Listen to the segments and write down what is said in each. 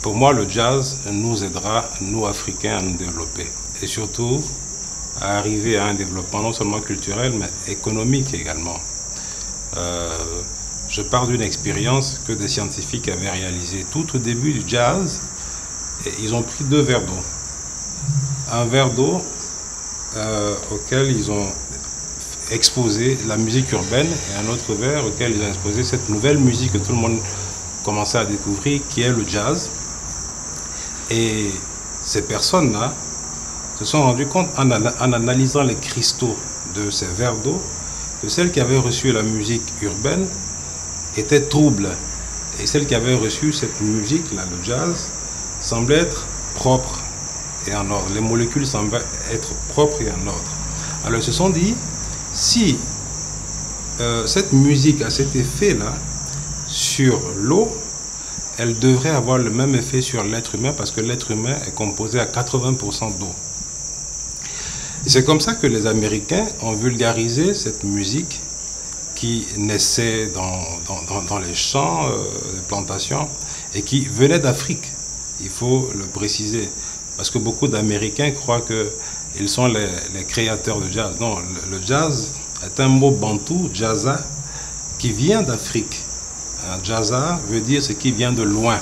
Pour moi, le jazz nous aidera, nous Africains, à nous développer. Et surtout, à arriver à un développement non seulement culturel, mais économique également. Je pars d'une expérience que des scientifiques avaient réalisée tout au début du jazz. Et ils ont pris 2 verres d'eau. Un verre d'eau auquel ils ont exposé la musique urbaine et un autre verre auquel ils ont exposé cette nouvelle musique que tout le monde commençait à découvrir, qui est le jazz. Et ces personnes-là se sont rendues compte, en analysant les cristaux de ces verres d'eau, que celles qui avaient reçu la musique urbaine étaient troubles. Et celles qui avaient reçu cette musique-là, le jazz, semblait être propre et en ordre. Les molécules semblaient être propres et en ordre. Alors ils se sont dit, si cette musique a cet effet-là sur l'eau, elle devrait avoir le même effet sur l'être humain, parce que l'être humain est composé à 80% d'eau. Et c'est comme ça que les Américains ont vulgarisé cette musique qui naissait dans les champs, les plantations, et qui venait d'Afrique. Il faut le préciser, parce que beaucoup d'Américains croient qu'ils sont les créateurs de jazz. Non, le jazz est un mot bantou, jazza, qui vient d'Afrique. Jazza veut dire ce qui vient de loin.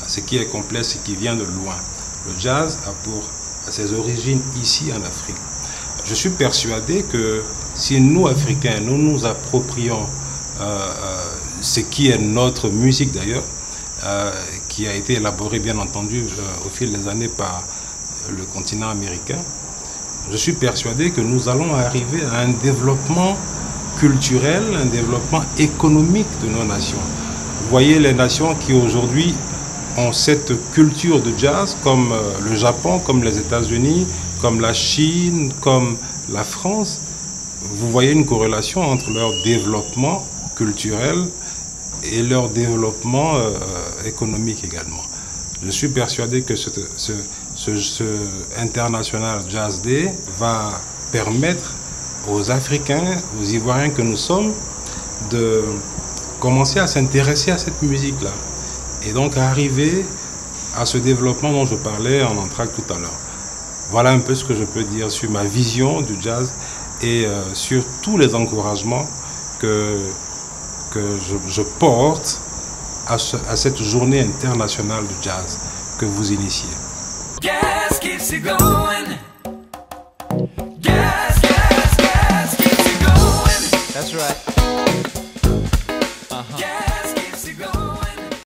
Ce qui est complet, ce qui vient de loin. Le jazz a ses origines ici en Afrique. Je suis persuadé que si nous, Africains, nous nous approprions ce qui est notre musique d'ailleurs, qui a été élaborée bien entendu au fil des années par le continent américain, je suis persuadé que nous allons arriver à un développement culturel, un développement économique de nos nations. Vous voyez les nations qui aujourd'hui ont cette culture de jazz, comme le Japon, comme les États-Unis, comme la Chine, comme la France. Vous voyez une corrélation entre leur développement culturel et leur développement économique également. Je suis persuadé que ce International Jazz Day va permettre aux Africains, aux Ivoiriens que nous sommes, de commencer à s'intéresser à cette musique-là. Et donc à arriver à ce développement dont je parlais en entracte tout à l'heure. Voilà un peu ce que je peux dire sur ma vision du jazz et sur tous les encouragements que je porte à cette journée internationale du jazz que vous initiez. Gas keeps it going. Gas keeps it going. That's right.